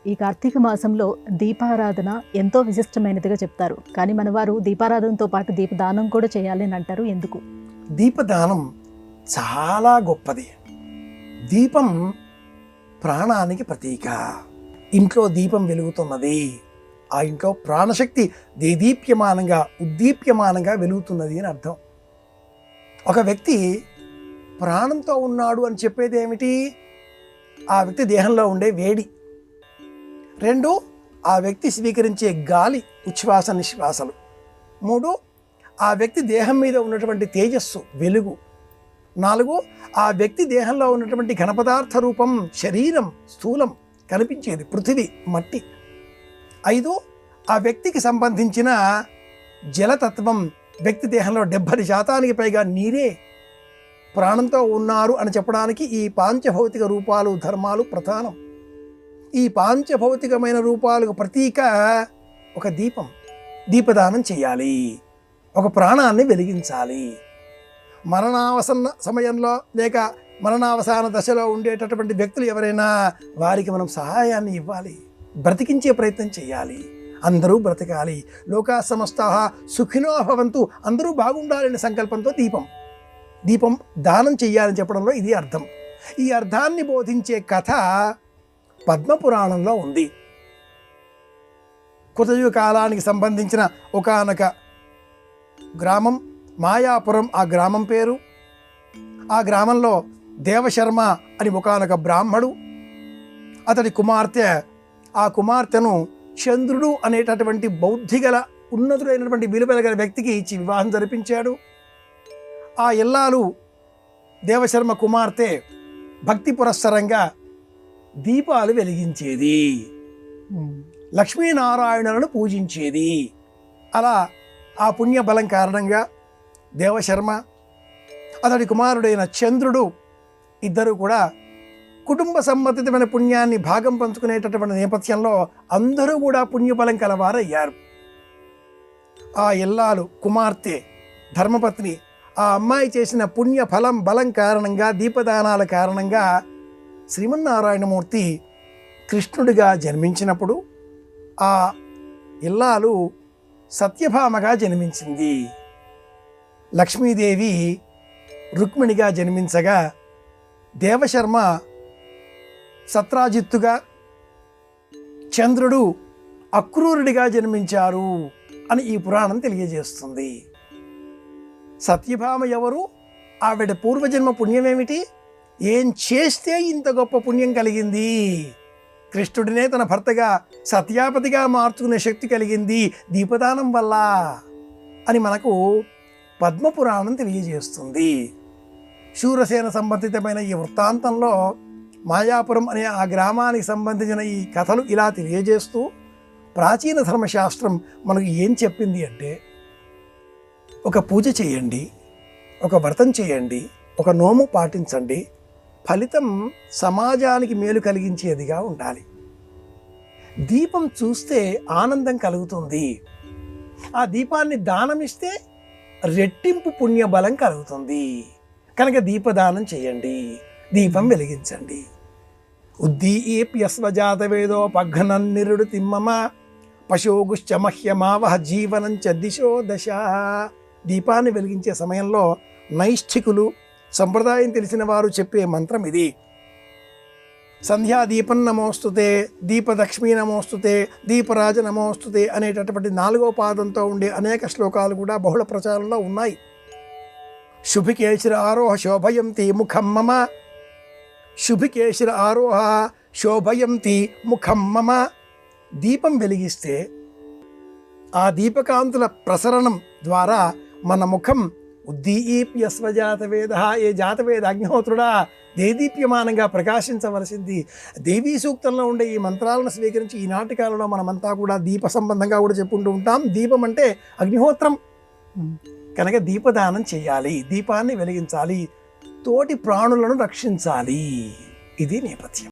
ఈ కార్తీక మాసంలో దీపారాధన ఎంతో విశిష్టమైనదిగా చెప్తారు. కానీ మనవారు దీపారాధనతో పాటు దీపదానం కూడా చేయాలి అని అంటారు. ఎందుకు? దీపదానం చాలా గొప్పది. దీపం ప్రాణానికి ప్రతీక. ఇంట్లో దీపం వెలుగుతున్నది, ఆ ఇంట్లో ప్రాణశక్తి దేదీప్యమానంగా ఉద్దీప్యమానంగా వెలుగుతున్నది అని అర్థం. ఒక వ్యక్తి ప్రాణంతో ఉన్నాడు అని చెప్పేది ఏమిటి? ఆ వ్యక్తి దేహంలో ఉండే వేడి. 2, ఆ వ్యక్తి స్వీకరించే గాలి ఉచ్ఛ్వాస నిశ్వాసలు. 3, ఆ వ్యక్తి దేహం మీద ఉన్నటువంటి తేజస్సు వెలుగు. 4, ఆ వ్యక్తి దేహంలో ఉన్నటువంటి ఘనపదార్థ రూపం శరీరం స్థూలం కనిపించేది పృథివీ మట్టి. 5, ఆ వ్యక్తికి సంబంధించిన జలతత్వం. వ్యక్తి దేహంలో 70% పైగా నీరే. ప్రాణంతో ఉన్నారు అని చెప్పడానికి ఈ పాంచభౌతిక రూపాలు ధర్మాలు ప్రధానం. ఈ పాంచభౌతికమైన రూపాలకు ప్రతీక ఒక దీపం. దీపదానం చేయాలి, ఒక ప్రాణాన్ని వెలిగించాలి. మరణావసన్న సమయంలో లేక మరణావసాన దశలో ఉండేటటువంటి వ్యక్తులు ఎవరైనా వారికి మనం సహాయాన్ని ఇవ్వాలి, బ్రతికించే ప్రయత్నం చేయాలి. అందరూ బ్రతకాలి, లోకా సమస్తాః సుఖినో భవంతు, అందరూ బాగుండాలనే సంకల్పంతో దీపం దానం చెయ్యాలని చెప్పడంలో ఇది అర్థం. ఈ అర్థాన్ని బోధించే కథ పద్మపురాణంలో ఉంది. కృతయుగ కాలానికి సంబంధించిన ఒకానొక గ్రామం మాయాపురం ఆ గ్రామం పేరు. ఆ గ్రామంలో దేవశర్మ అని ఒకానొక బ్రాహ్మడు, అతడి కుమార్తె. ఆ కుమార్తెను చంద్రుడు అనేటటువంటి బౌద్ధిగల ఉన్నతుడైనటువంటి విలువగల వ్యక్తికి ఇచ్చి వివాహం జరిపించాడు. ఆ ఇల్లాలు దేవశర్మ కుమార్తె భక్తి పురస్సరంగా దీపాలు వెలిగించేది, లక్ష్మీనారాయణులను పూజించేది. అలా ఆ పుణ్యబలం కారణంగా దేవశర్మ అతడి కుమారుడైన చంద్రుడు ఇద్దరు కూడా కుటుంబ సంబంధితమైన పుణ్యాన్ని భాగం పంచుకునేటటువంటి నేపథ్యంలో అందరూ కూడా పుణ్యబలం కలవారయ్యారు. ఆ ఇల్లాలు కుమార్తె ధర్మపత్ని ఆ అమ్మాయి చేసిన పుణ్య ఫలం బలం కారణంగా దీపదానాల కారణంగా శ్రీమన్నారాయణమూర్తి కృష్ణుడిగా జన్మించినప్పుడు ఆ ఇల్లాలు సత్యభామగా జన్మించింది. లక్ష్మీదేవి రుక్మిణిగా జన్మించగా దేవశర్మ సత్రాజిత్తుగా, చంద్రుడు అక్రూరుడిగా జన్మించారు అని ఈ పురాణం తెలియజేస్తుంది. సత్యభామ ఎవరు? ఆవిడ పూర్వజన్మ పుణ్యమేమిటి? ఏం చేస్తే ఇంత గొప్ప పుణ్యం కలిగింది? కృష్ణుడినే తన భర్తగా సత్యాపతిగా మార్చుకునే శక్తి కలిగింది దీపదానం వల్ల అని మనకు పద్మపురాణం తెలియజేస్తుంది. శూరసేన సంబంధితమైన ఈ వృత్తాంతంలో మాయాపురం అనే ఆ గ్రామానికి సంబంధించిన ఈ కథలు ఇలా తెలియజేస్తూ ప్రాచీన ధర్మశాస్త్రం మనకు ఏం చెప్పింది అంటే, ఒక పూజ చేయండి, ఒక వ్రతం చేయండి, ఒక నోము పాటించండి, ఫలితం సమాజానికి మేలు కలిగించేదిగా ఉండాలి. దీపం చూస్తే ఆనందం కలుగుతుంది, ఆ దీపాన్ని దానమిస్తే రెట్టింపు పుణ్యబలం కలుగుతుంది. కనుక దీపదానం చేయండి, దీపం వెలిగించండి. ఉద్దీప్యస్వజాతవేదో పఘ్నన్నిరుడు తిమ్మమ పశోగుశ్చ మహ్యమావహ జీవనం చ దిశో దశ. దీపాన్ని వెలిగించే సమయంలో నైష్ఠికులు సంప్రదాయం తెలిసిన వారు చెప్పే మంత్రం ఇది. సంధ్యాదీపం నమోస్తుతే, దీపలక్ష్మీ నమోస్తుతే, దీపరాజ నమోస్తుతే అనేటటువంటి 4వ పాదంతో ఉండే అనేక శ్లోకాలు కూడా బహుళ ప్రచారంలో ఉన్నాయి. శుభికేశిర ఆరోహ శోభయంతి ముఖం మమ, శుభికేశిర ఆరోహ శోభయంతి ముఖం మమ. దీపం వెలిగిస్తే ఆ దీపకాంతుల ప్రసరణం ద్వారా మన ముఖం ఉద్దీప్యస్వజాతవేద, ఏ జాతవేద అగ్నిహోత్రుడా దేదీప్యమానంగా ప్రకాశించవలసింది. దేవీ సూక్తంలో ఉండే ఈ మంత్రాలను స్వీకరించి ఈనాటి కాలంలో మనమంతా కూడా దీప సంబంధంగా కూడా చెప్పుకుంటూ ఉంటాం. దీపం అంటే అగ్నిహోత్రం కనుక దీపదానం చేయాలి, దీపాన్ని వెలిగించాలి, తోటి ప్రాణులను రక్షించాలి. ఇది నేపథ్యం.